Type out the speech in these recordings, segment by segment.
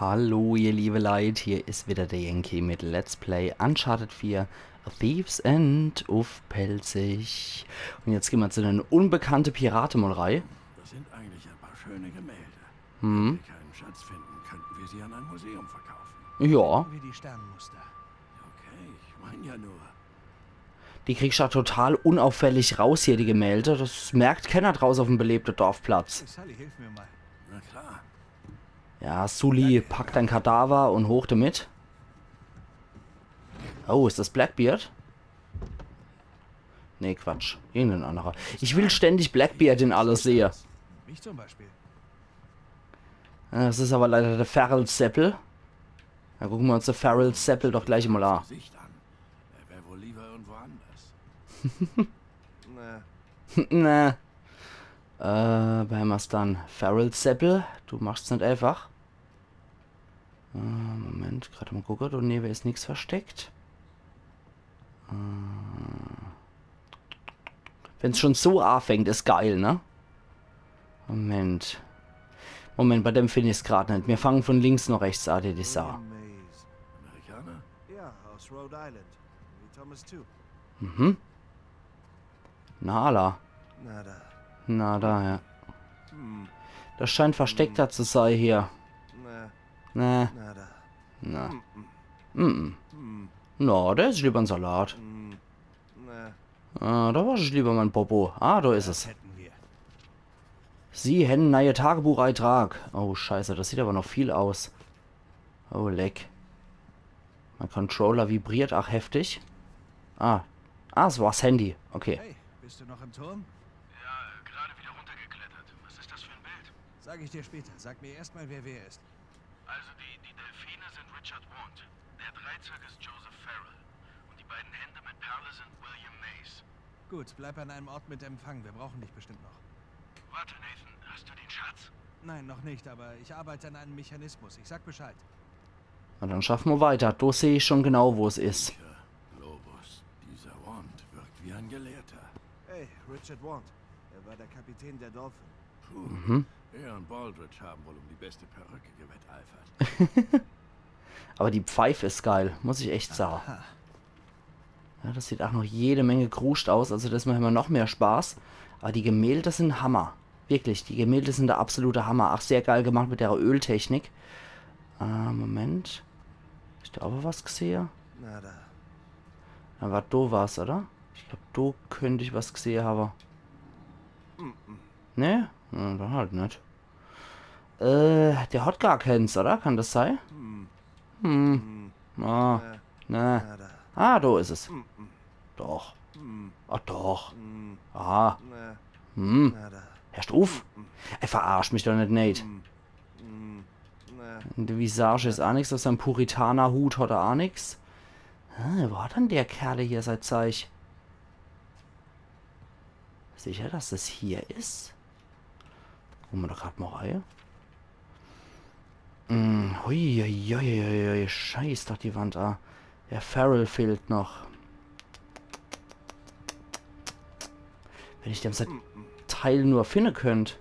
Hallo ihr liebe Leute, hier ist wieder der Yankee mit Let's Play Uncharted 4 A Thief's End auf Pelzig. Und jetzt gehen wir zu einer unbekannte Piratenmalerei. Das sind eigentlich ein paar schöne Gemälde. Hm. Wenn wir keinen Schatz finden, könnten wir sie an ein Museum verkaufen. Ja, Wie die Sternenmuster. Okay, ich meine ja nur. die kriegst du ja total unauffällig raus hier, die Gemälde. Das merkt keiner draus auf dem belebten Dorfplatz. Sally, hilf mir mal. Na klar. Ja, Sully, pack dein Kadaver und hoch damit. Oh, ist das Blackbeard? Nee, Quatsch. Irgendein anderer. Ich will ständig Blackbeard in alles sehen. Mich zum Beispiel. Das ist aber leider der Farrell Seppel. Da gucken wir uns den Farrell Seppel doch gleich mal an. Das Gesicht an. Er wäre wohl lieber irgendwo anders. Na, Wer machst dann? Farrell Seppel? Du machst es nicht einfach. Moment, gerade mal gucken. Da neben ist nichts versteckt. Wenn es schon so anfängt, ist geil, ne? Moment. Moment, bei dem finde ich es gerade nicht. Wir fangen von links nach rechts an, die Sau. Maze. Amerikaner? Ja, aus Rhode Island. Wie Thomas too. Mhm. Nala. Nada. Na, da, ja. Hm. Das scheint versteckter zu sein hier. Na, Ne, nada. na. Hm. Na, da ist lieber ein Salat. Na, Da war ich lieber mein Popo. Ah, da ist das es. hätten wir. Sie hätten neue Tagebucheintrag. Oh, scheiße, das sieht aber noch viel aus. Oh, leck. Mein Controller vibriert, ach, heftig. Es war das Handy. Okay. Hey, bist du noch im Turm? Ja, gerade wieder runtergeklettert. Was ist das für ein Bild? Sag ich dir später. Sag mir erstmal, wer ist. Also die Delfine sind Richard Wand. Der Dreizack ist Joseph Farrell. Und die beiden Hände mit Perle sind William Mace. Gut, bleib an einem Ort mit Empfang. Wir brauchen dich bestimmt noch. Warte, Nathan, hast du den Schatz? Nein, noch nicht, aber ich arbeite an einem Mechanismus. Ich sag Bescheid. Na, dann schaffen wir weiter. Da sehe ich schon genau, wo es ist. Tja, Lobos, dieser Wand wirkt wie ein Gelehrter. Hey, Richard Wand. Er war der Kapitän der Dolphin. Puh. Er und Baldridge haben wohl um die beste Perücke gewetteifert. Aber die Pfeife ist geil, muss ich echt sagen. Aha. Ja, das sieht auch noch jede Menge kruscht aus, also das macht immer noch mehr Spaß. Aber die Gemälde sind Hammer. Wirklich, die Gemälde sind der absolute Hammer. Ach, sehr geil gemacht mit der Öltechnik. Moment. Ist da aber was gesehen? Nada. Da war da was, oder? Ich glaube, da könnte ich was gesehen haben. Ne? Ja, dann halt nicht. Der hat gar keins, oder? Kann das sein? Ah, ne. Nada. Ah, da ist es. Doch. Ach doch. Aha. Na, nada. Hörst auf? Er verarscht mich doch nicht, Nate. Na, Und die Visage ist auch nichts, aus seinem Puritanerhut hat er auch nichts. Wo hat denn der Kerl hier seit Zeich? Sicher, dass das hier ist? Gucken wir doch gerade mal rein. Hui, scheiß doch die Wand an. Der Farrell fehlt noch. Wenn ich dem sein Teil nur finden könnte.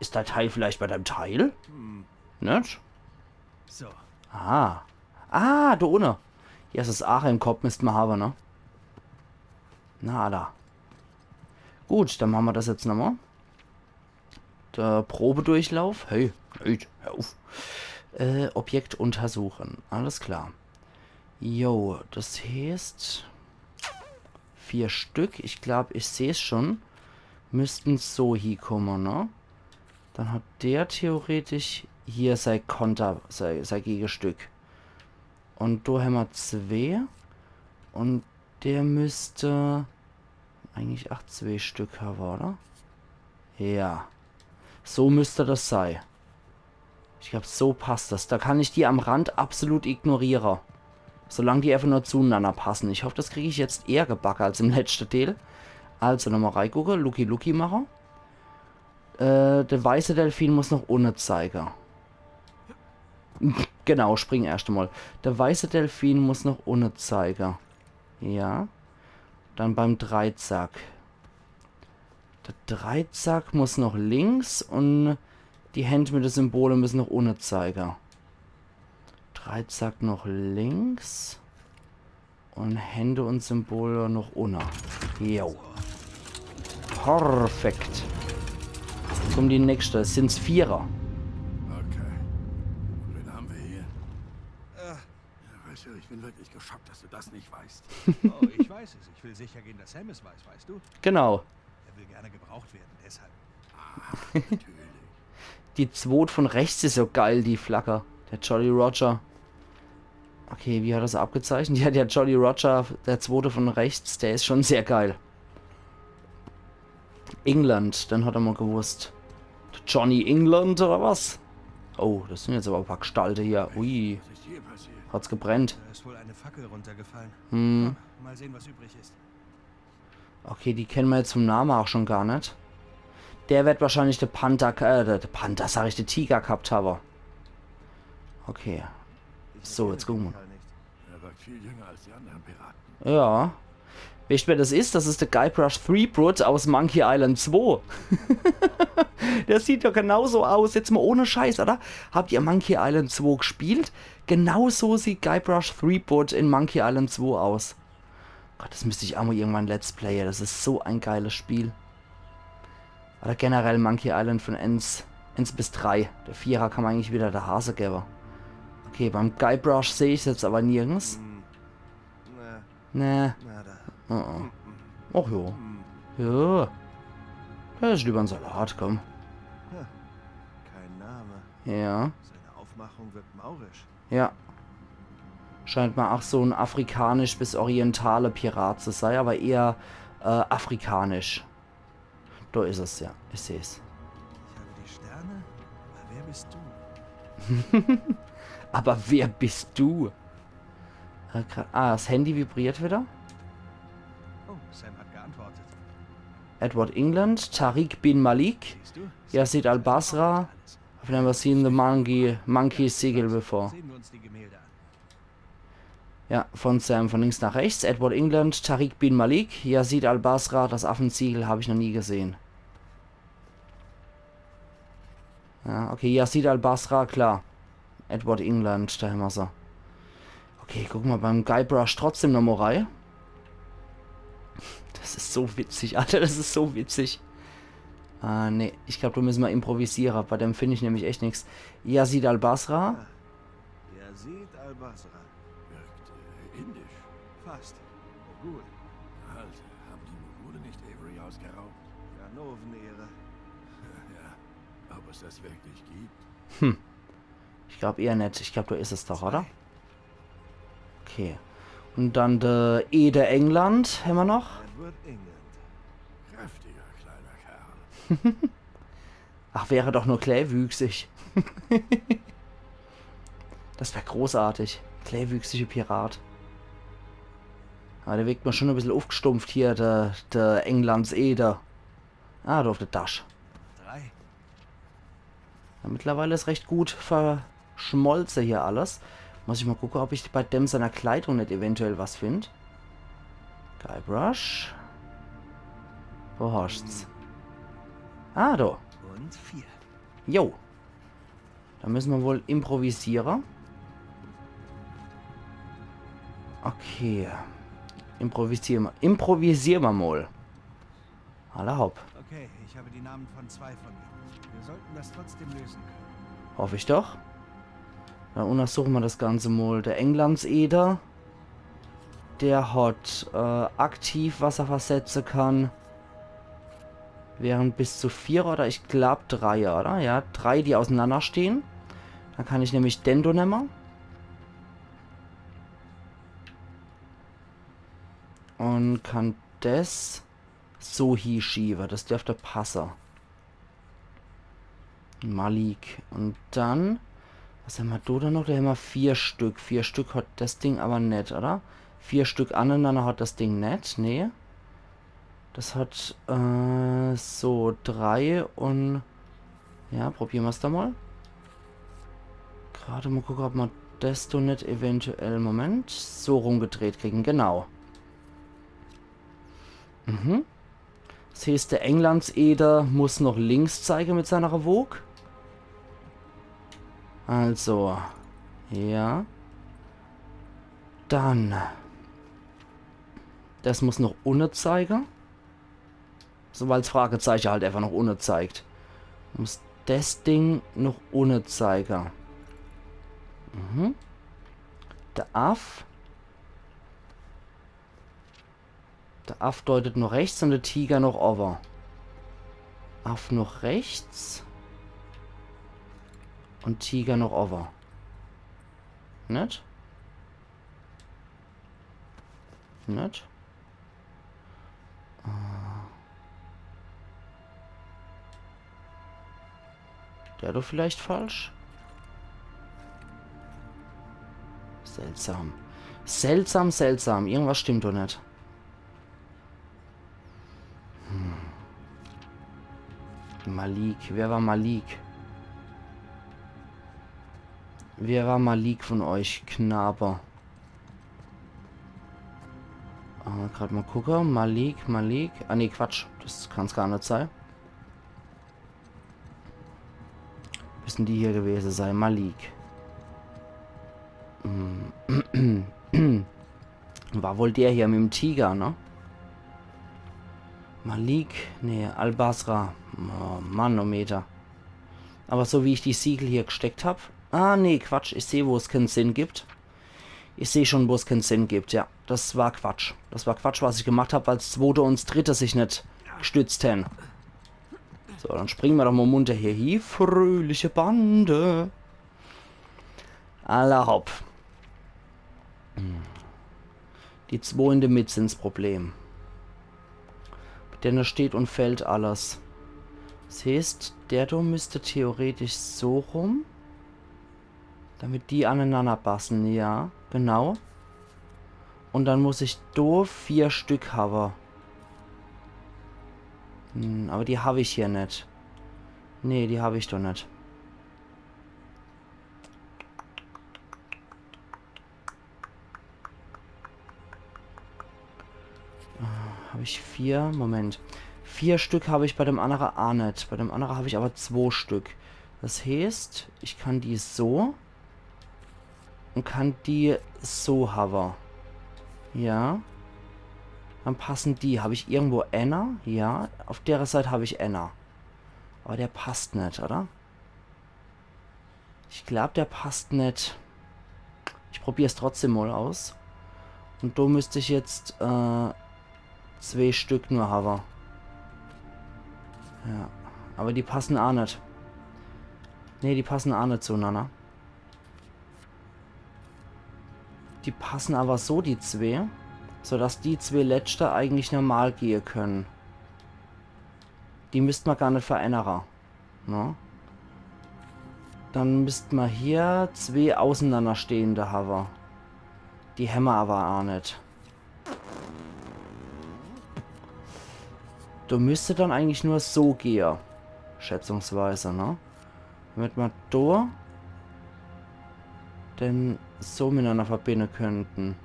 Ist dein Teil vielleicht bei deinem Teil? Nicht? so. Ah. Ah, da unten. Hier ist das Ache im Kopf, müssten wir haben, ne? Na, da. Gut, dann machen wir das jetzt nochmal. Der Probedurchlauf. Hey, hör auf. Objekt untersuchen. Alles klar. Jo, das heißt 4 Stück. Ich glaube, ich sehe es schon. Müssten so hier kommen, ne? Dann hat der theoretisch hier sein Konter, sein Gegenstück. Und da haben wir 2. Und der müsste eigentlich 2 Stück haben, oder? Ja. So müsste das sein. Ich glaube, so passt das. Da kann ich die am Rand absolut ignorieren. Solange die einfach nur zueinander passen. Ich hoffe, das kriege ich jetzt eher gebacken als im letzten Teil. Also nochmal reingucken. Lucky machen. Der weiße Delfin muss noch ohne Zeiger. Genau, spring erst einmal. Der weiße Delfin muss noch ohne Zeiger. Ja. Dann beim Dreizack. Der Dreizack muss noch links und die Hände mit den Symbolen müssen noch ohne Zeiger. Dreizack noch links. Und Hände und Symbole noch unten. Jo. Perfekt. Kommt die nächste. Es sind 4er. Okay. Und wen haben wir hier? Ja, weißt du, ich bin wirklich geschockt, dass du das nicht weißt. Oh, ich weiß es. Ich will sicher gehen, dass Sam es weiß, weißt du? Genau. Er will gerne gebraucht werden, deshalb. Natürlich. Die zweite von rechts ist so geil, die Flagge. Der Jolly Roger. Okay, wie hat er das abgezeichnet? Ja, der Jolly Roger, der zweite von rechts, der ist schon sehr geil. England, dann hat er mal gewusst. Johnny England oder was? Oh, das sind jetzt aber ein paar Gestalten hier. Ui, Was ist hier passiert? hat's gebrennt. Da ist wohl eine Fackel runtergefallen. Hm. Komm, mal sehen, was übrig ist. Okay, die kennen wir jetzt zum Namen auch schon gar nicht. Der wird wahrscheinlich der sag ich, der Tiger gehabt haben. Okay. So, jetzt gucken wir. Er wirkt viel jünger als die anderen Piraten. Ja. Weißt du, wer das ist? Das ist der Guybrush Threepwood aus Monkey Island 2. Der sieht ja genauso aus. Jetzt mal ohne Scheiß, oder? Habt ihr Monkey Island 2 gespielt? Genauso sieht Guybrush Threepwood in Monkey Island 2 aus. Gott, das müsste ich auch mal irgendwann Let's Player. Das ist so ein geiles Spiel. Oder generell Monkey Island von 1 bis 3. Der 4er kann man eigentlich wieder der Hase geben. Okay, beim Guybrush sehe ich es jetzt aber nirgends. Nee. Nada. Ach jo. Ja. Das ist lieber ein Salat, komm. Kein Name. Ja. Seine Aufmachung wirkt maurisch. Ja. Scheint mal auch so ein afrikanisch bis orientale Pirat zu sein, aber eher afrikanisch. Da ist es, ja. Ich sehe es. Ich habe die Sterne, aber wer bist du? Aber wer bist du? Das Handy vibriert wieder. Oh, Sam hat geantwortet. Edward England, Tariq bin Malik, Siehst du? Yazid al-Basra. I've never seen the monkey Siegel before. Sehen wir uns die Gemälde an. Ja, von Sam, von links nach rechts. Edward England, Tariq bin Malik, Yazid al-Basra, das Affensiegel habe ich noch nie gesehen. Ja, okay, Yazid al-Basra, klar. Edward England, da haben wir sie. Okay, gucken wir beim Guybrush trotzdem nochmal rein. Das ist so witzig, Alter, das ist so witzig. Ne, ich glaube, da müssen wir improvisieren. Bei dem finde ich nämlich echt nichts. Yazid al-Basra. Yazid al-Basra. Wirkt indisch. Fast. Mogul. Alter, haben die Mogule nicht Avery ausgeraubt? Ganoven-Ehre. Ja, ob es das wirklich gibt? Ich glaube eher nicht. Ich glaube, da ist es doch, oder? Okay. Und dann der der England haben wir noch. Edward England. Kräftiger kleiner Kerl. Ach, wäre doch nur kleinwüchsig. Das wäre großartig. Kleinwüchsige Pirat. Aber der wirkt mir schon ein bisschen aufgestumpft hier, der Englands Eder. Ah, da auf der Tasche. 3. Ja, mittlerweile ist recht gut verschmolzen hier alles. Muss ich mal gucken, ob ich bei dem seiner Kleidung nicht eventuell was finde. Guybrush. Wo hast Ah, da. Und 4. Jo. Da müssen wir wohl improvisieren. Okay. Improvisieren wir mal. Aller hopp. Okay, ich habe die Namen von 2 von ihnen. Wir sollten das trotzdem lösen können. Hoffe ich doch. Dann untersuchen wir das Ganze mal. Der Englandseder. Der hat aktiv, was er versetzen kann. Wären bis zu 4 oder ich glaube 3, oder? Ja, 3, die auseinander stehen. Dann kann ich nämlich Dendo nehmen. Und kann das so hier schieben. Das dürfte passen. Malik. Und dann... Was haben wir da noch? Da haben wir 4 Stück. 4 Stück hat das Ding aber nicht, oder? 4 Stück aneinander hat das Ding nicht. Nee. Das hat so 3 und... Ja, probieren wir es da mal. Gerade mal gucken, ob wir das da nicht eventuell... Moment. So rumgedreht kriegen. Genau. Mhm. Das heißt, der Englandseder muss noch links zeigen mit seiner Vogue. Also, ja. Dann. Das muss noch ohne zeigen. So, weil das Fragezeichen halt einfach noch ohne zeigt. Muss das Ding noch ohne zeigen. Mhm. Der Aff. Der Aff deutet noch rechts und der Tiger noch over. Aff noch rechts. Und Tiger noch over. Nicht? Nicht? Der doch vielleicht falsch? Seltsam. Seltsam, seltsam. Irgendwas stimmt doch nicht. Malik. Wer war Malik? Wer war Malik von euch, Knaber? Gerade mal gucken. Malik. Ah, ne, Quatsch. Das kann es gar nicht sein. Müssen die hier gewesen sein. Malik. War wohl der hier mit dem Tiger, ne? Malik. Ne, Al-Basra. Oh, Manometer. Aber so wie ich die Siegel hier gesteckt habe. Ah, ne, Quatsch. Ich sehe, wo es keinen Sinn gibt. Ich sehe schon, wo es keinen Sinn gibt, ja. Das war Quatsch. Das war Quatsch, was ich gemacht habe, weil das zweite und das dritte sich nicht gestützt haben. So, dann springen wir doch mal munter hier hin. Fröhliche Bande. Aller hopp. Die zwei in der Mitte sind das Problem. Mit denen steht und fällt alles. Das heißt, der da müsste theoretisch so rum. Damit die aneinander passen, ja, genau. Und dann muss ich da 4 Stück haben. Aber die habe ich hier nicht. Nee, die habe ich doch nicht. Habe ich 4? Moment. 4 Stück habe ich bei dem anderen auch nicht. Bei dem anderen habe ich aber 2 Stück. Das heißt, ich kann die so und kann die so haben. Ja. Dann passen die. Habe ich irgendwo einer? Ja. Auf der Seite habe ich einer. Aber der passt nicht, oder? Ich glaube, der passt nicht. Ich probiere es trotzdem mal aus. Und da müsste ich jetzt 2 Stück nur haben. Ja. Aber die passen auch nicht. Ne, die passen auch nicht zueinander. Die passen aber so, die 2. Sodass die 2 letzte eigentlich normal gehen können. Die müsste man gar nicht verändern. Ne? Dann müsste man hier 2 auseinanderstehende haben. Die haben wir aber auch nicht. Du müsste dann eigentlich nur so gehen. Schätzungsweise, ne? Damit wir da denn so miteinander verbinden könnten.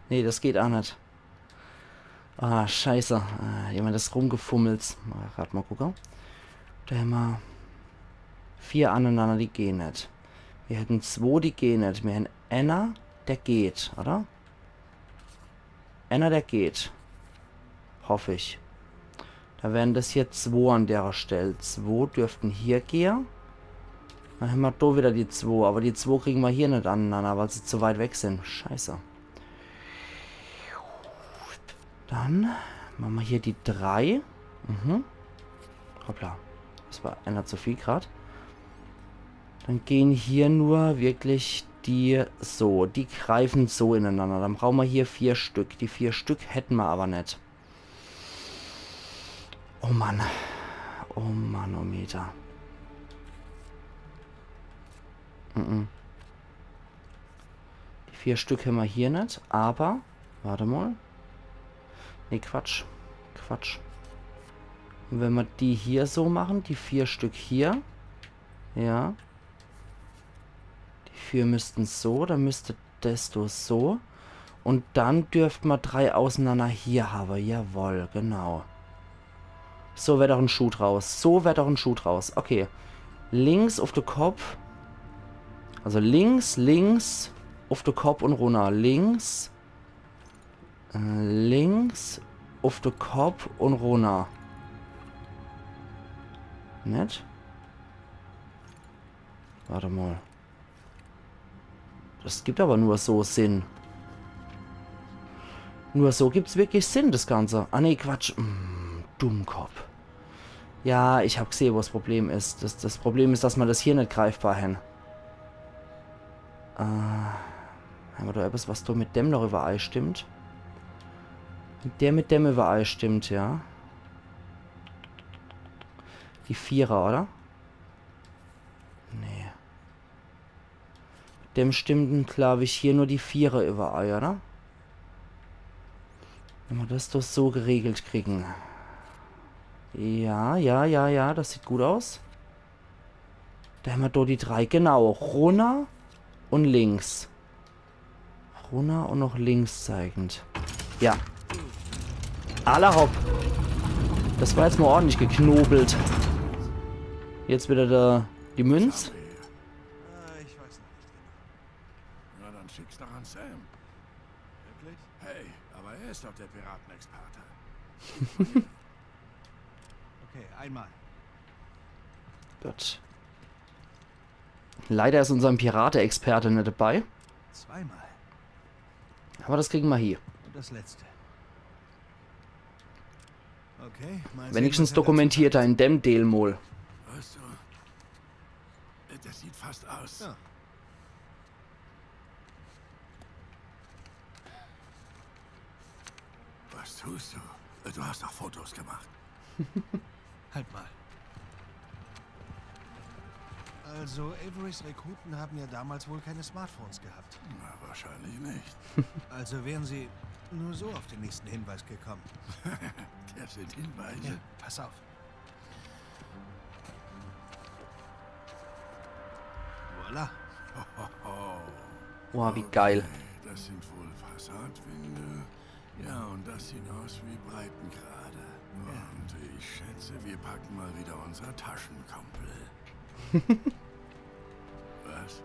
Nee, das geht auch nicht. Ah, scheiße. Jemand ist rumgefummelt. Gerade mal gucken. Da haben wir 4 aneinander, die gehen nicht. Wir hätten 2, die gehen nicht. Wir hätten einer, der geht, oder? Einer, der geht. Hoffe ich. Da wären das hier 2 an der Stelle. 2 dürften hier gehen. Dann haben wir da wieder die 2. Aber die 2 kriegen wir hier nicht aneinander, weil sie zu weit weg sind. Scheiße. Dann machen wir hier die 3. Hoppla. Das war einer zu viel gerade. Dann gehen hier nur wirklich die so. Die greifen so ineinander. Dann brauchen wir hier 4 Stück. Die 4 Stück hätten wir aber nicht. Oh Mann. Oh Manometer. Die 4 Stück haben wir hier nicht. Aber, warte mal. Nee, Quatsch. Quatsch. Und wenn wir die hier so machen, die 4 Stück hier. Ja. Die 4 müssten so, dann müsste das so. Und dann dürften wir 3 auseinander hier haben. Jawohl, genau. So wird doch ein Schuh draus. So wird doch ein Schuh draus. Okay. Links auf den Kopf. Also links auf den Kopf und runter. Links auf den Kopf und runter. Nett? Warte mal. Das gibt aber nur so Sinn. Nur so gibt es wirklich Sinn, das Ganze. Ah ne, Quatsch. Dummkopf. Ja, ich habe gesehen, wo das Problem ist. Das Problem ist, dass man das hier nicht greifbar haben. Haben wir da etwas, was da mit dem noch übereinstimmt? Mit dem übereinstimmt, ja. Die Vierer, oder? Nee. Mit dem stimmten, glaube ich, hier nur die Vierer überein, oder? Wenn wir das doch so geregelt kriegen. Ja, das sieht gut aus. Da haben wir doch die 3, genau. Runter und links. Runter und noch links zeigend. Ja. Aller hopp. Das war jetzt mal ordentlich geknobelt. Jetzt wieder die Münz. Ich weiß noch nicht genau. Na, dann schick's doch an Sam. Wirklich? Hey, aber er ist doch der Piratenexperte. Okay, einmal. Gut. Leider ist unser Pirate-Experte nicht dabei. Zweimal. Aber das kriegen wir hier. Und das letzte. Okay, mal sehen, Wenigstens was er dazu dokumentiert er in dem Delmol. Weißt du, das sieht fast aus. Ja. Was tust du? Du hast doch Fotos gemacht. Halt mal. Also, Averys Rekruten haben ja damals wohl keine Smartphones gehabt. Na, wahrscheinlich nicht. Also wären sie nur so auf den nächsten Hinweis gekommen. Das sind Hinweise. Ja, pass auf. Voila. Boah, wie geil. Das sind wohl Fassadwände. Ja, und das sieht aus wie Breitengrade. Und ich schätze, wir packen mal wieder unser Taschenkumpel. Was?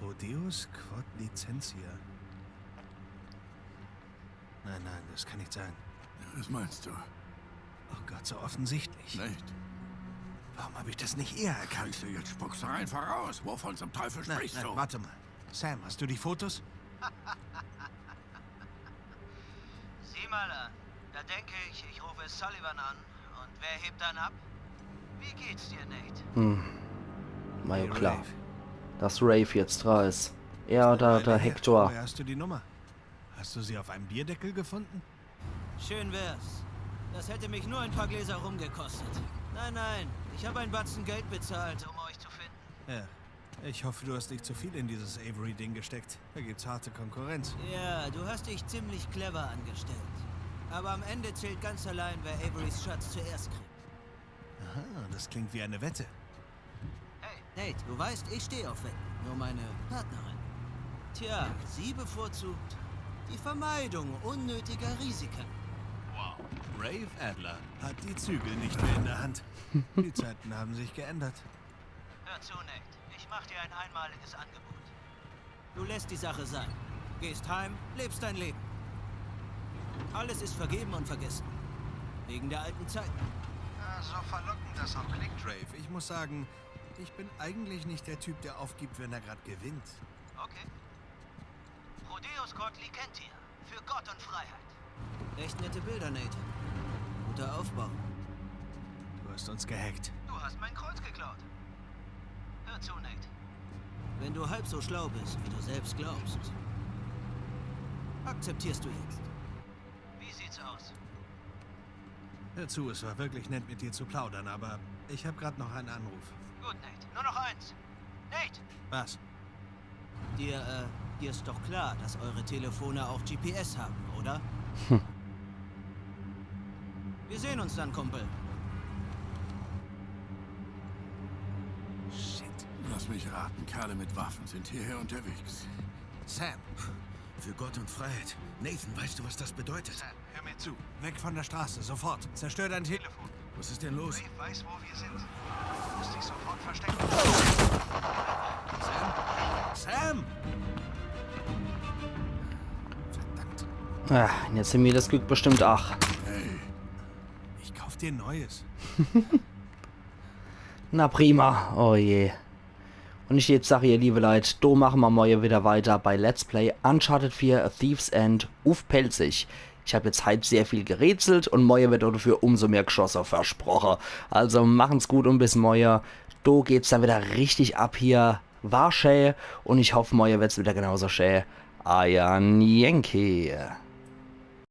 Rodeus Quod Licentia. Nein, das kann nicht sein. Was meinst du? Oh Gott, so offensichtlich. Nicht? Warum habe ich das nicht eher erkannt? Kannst du jetzt spuckst du einfach raus. Wovon zum Teufel Nein, sprichst du? warte mal. Sam, hast du die Fotos? Sieh mal an. Da denke ich, ich rufe Sullivan an. Und wer hebt dann ab? Wie geht's dir, Nate? War ja Hey, klar. Rafe. Dass Rafe jetzt dran ist. Er oder der Weile her. Hector. Woher hast du die Nummer? Hast du sie auf einem Bierdeckel gefunden? Schön wär's. Das hätte mich nur ein paar Gläser rumgekostet. Nein, ich habe ein Batzen Geld bezahlt, um euch zu finden. Ja. Ich hoffe, du hast nicht zu viel in dieses Avery-Ding gesteckt. Da gibt's harte Konkurrenz. Ja, du hast dich ziemlich clever angestellt. Aber am Ende zählt ganz allein, wer Averys Schatz zuerst kriegt. Aha, das klingt wie eine Wette. Hey, Nate, du weißt, ich stehe auf Wetten. Nur meine Partnerin. Tja, sie bevorzugt die Vermeidung unnötiger Risiken. Wow. Rafe Adler hat die Zügel nicht mehr in der Hand. Die Zeiten haben sich geändert. Hör zu, Nate. Ich mach dir ein einmaliges Angebot. Du lässt die Sache sein. Gehst heim, lebst dein Leben. Alles ist vergeben und vergessen. Wegen der alten Zeiten. So verlockend das auch klingt, Rafe. Ich muss sagen, ich bin eigentlich nicht der Typ, der aufgibt, wenn er gerade gewinnt. Okay. Rodeus Quod Licentia. Für Gott und Freiheit. Echt nette Bilder, Nate. Guter Aufbau. Du hast uns gehackt. Du hast mein Kreuz geklaut. Hör zu, Nate. Wenn du halb so schlau bist, wie du selbst glaubst, akzeptierst du jetzt. Wie sieht's aus? Hör zu, es war wirklich nett mit dir zu plaudern, aber ich habe gerade noch einen Anruf. Gut, Nate. Nur noch eins. Nate! Was? Dir ist doch klar, dass eure Telefone auch GPS haben, oder? Wir sehen uns dann, Kumpel. Shit. Lass mich raten, Kerle mit Waffen sind hierher unterwegs. Sam. Für Gott und Freiheit. Nathan, weißt du, was das bedeutet? Sam, hör mir zu. Weg von der Straße, sofort. Zerstör dein Telefon. Was ist denn los? Dave weiß, wo wir sind. Du musst dich sofort verstecken. Sam! Verdammt. Jetzt sind wir das Glück bestimmt auch. Hey, Ich kauf dir Neues. Na prima. Oh je. Und ich jetzt sage ihr, liebe Leute, da machen wir morgen wieder weiter bei Let's Play Uncharted 4 A Thief's End auf Pelzig. Ich habe jetzt halt sehr viel gerätselt und morgen wird dafür umso mehr geschossen, versprochen. Also machen's gut und bis morgen. Da geht's dann wieder richtig ab hier. War schön und ich hoffe, morgen wird's wieder genauso schön. Ayan Yankee.